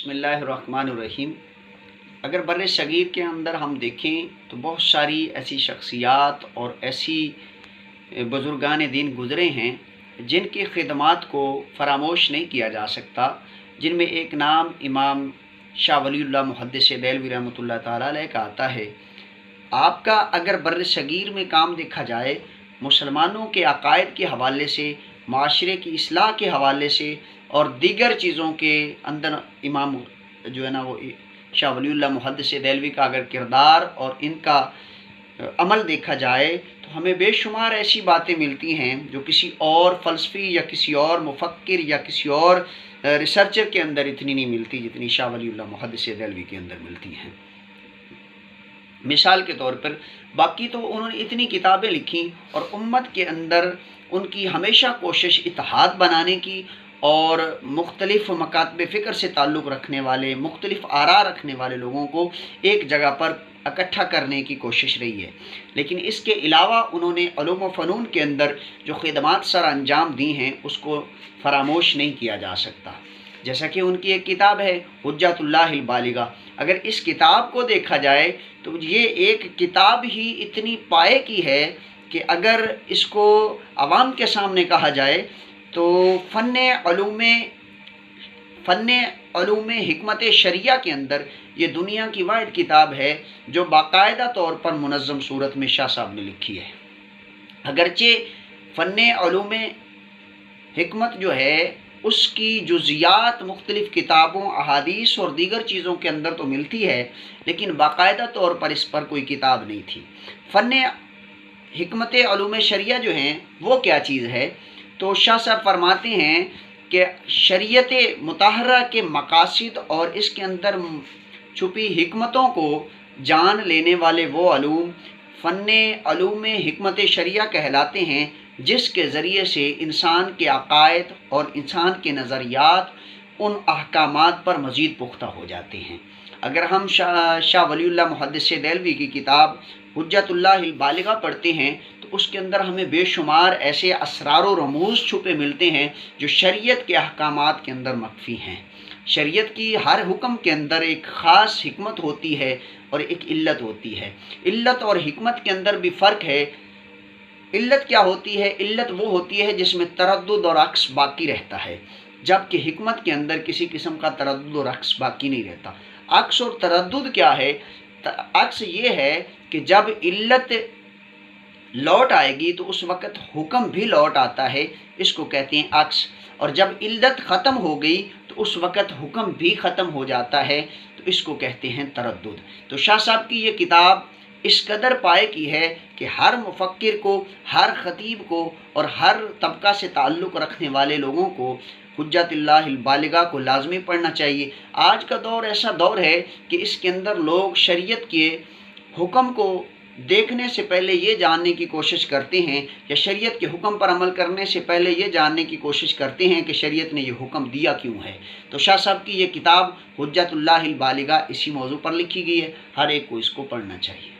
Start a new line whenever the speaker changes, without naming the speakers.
بسم اللہ الرحمن الرحیم۔ اگر بر صغیر کے اندر ہم دیکھیں تو بہت ساری ایسی شخصیات اور ایسی بزرگان دین گزرے ہیں جن کی خدمات کو فراموش نہیں کیا جا سکتا، جن میں ایک نام امام شاہ ولی اللہ محدث دہلوی رحمۃ اللہ تعالیٰ علیہ کا آتا ہے۔ آپ کا اگر بر صغیر میں کام دیکھا جائے، مسلمانوں کے عقائد کے حوالے سے، معاشرے کی اصلاح کے حوالے سے اور دیگر چیزوں کے اندر امام جو ہے نا وہ شاہ ولی اللہ محدث دہلوی کا اگر کردار اور ان کا عمل دیکھا جائے تو ہمیں بے شمار ایسی باتیں ملتی ہیں جو کسی اور فلسفی یا کسی اور مفکر یا کسی اور ریسرچر کے اندر اتنی نہیں ملتی جتنی شاہ ولی اللہ محدث دہلوی کے اندر ملتی ہیں۔ مثال کے طور پر باقی تو انہوں نے اتنی کتابیں لکھی اور امت کے اندر ان کی ہمیشہ کوشش اتحاد بنانے کی اور مختلف مکاتب فکر سے تعلق رکھنے والے، مختلف آراء رکھنے والے لوگوں کو ایک جگہ پر اکٹھا کرنے کی کوشش رہی ہے۔ لیکن اس کے علاوہ انہوں نے علوم و فنون کے اندر جو خدمات سر انجام دی ہیں اس کو فراموش نہیں کیا جا سکتا۔ جیسا کہ ان کی ایک کتاب ہے حجت اللہ البالغہ، اگر اس کتاب کو دیکھا جائے تو یہ ایک کتاب ہی اتنی پائے کی ہے کہ اگر اس کو عوام کے سامنے کہا جائے تو فن علوم حکمت شریعہ کے اندر یہ دنیا کی واحد کتاب ہے جو باقاعدہ طور پر منظم صورت میں شاہ صاحب نے لکھی ہے۔ اگرچہ فن علوم حکمت جو ہے اس کی جزیات مختلف کتابوں، احادیث اور دیگر چیزوں کے اندر تو ملتی ہے، لیکن باقاعدہ طور پر اس پر کوئی کتاب نہیں تھی۔ فن حکمت علوم شریعہ جو ہیں وہ کیا چیز ہے؟ تو شاہ صاحب فرماتے ہیں کہ شریعت مطہرہ کے مقاصد اور اس کے اندر چھپی حکمتوں کو جان لینے والے وہ علوم فن علوم حکمت شریعہ کہلاتے ہیں، جس کے ذریعے سے انسان کے عقائد اور انسان کے نظریات ان احکامات پر مزید پختہ ہو جاتے ہیں۔ اگر ہم شاہ ولی اللہ محدث دہلوی کی کتاب حجت اللہ البالغہ پڑھتے ہیں تو اس کے اندر ہمیں بے شمار ایسے اسرار و رموز چھپے ملتے ہیں جو شریعت کے احکامات کے اندر مخفی ہیں۔ شریعت کی ہر حکم کے اندر ایک خاص حکمت ہوتی ہے اور ایک علت ہوتی ہے۔ علت اور حکمت کے اندر بھی فرق ہے۔ علت کیا ہوتی ہے؟ علت وہ ہوتی ہے جس میں تردد اور عکس باقی رہتا ہے، جبکہ حکمت کے اندر کسی قسم کا تردد اور عکس باقی نہیں رہتا۔ عکس اور تردد کیا ہے؟ عکس یہ ہے کہ جب علت لوٹ آئے گی تو اس وقت حکم بھی لوٹ آتا ہے، اس کو کہتے ہیں عکس، اور جب علت ختم ہو گئی تو اس وقت حکم بھی ختم ہو جاتا ہے، تو اس کو کہتے ہیں تردد۔ تو شاہ صاحب کی یہ کتاب اس قدر پائے کی ہے کہ ہر مفکر کو، ہر خطیب کو اور ہر طبقہ سے تعلق رکھنے والے لوگوں کو حجت اللہ البالغہ کو لازمی پڑھنا چاہیے۔ آج کا دور ایسا دور ہے کہ اس کے اندر لوگ شریعت کے حکم کو دیکھنے سے پہلے یہ جاننے کی کوشش کرتے ہیں یا شریعت کے حکم پر عمل کرنے سے پہلے یہ جاننے کی کوشش کرتے ہیں کہ شریعت نے یہ حکم دیا کیوں ہے۔ تو شاہ صاحب کی یہ کتاب حجت اللہ البالغہ اسی موضوع پر لکھی گئی ہے، ہر ایک کو اس کو پڑھنا چاہیے۔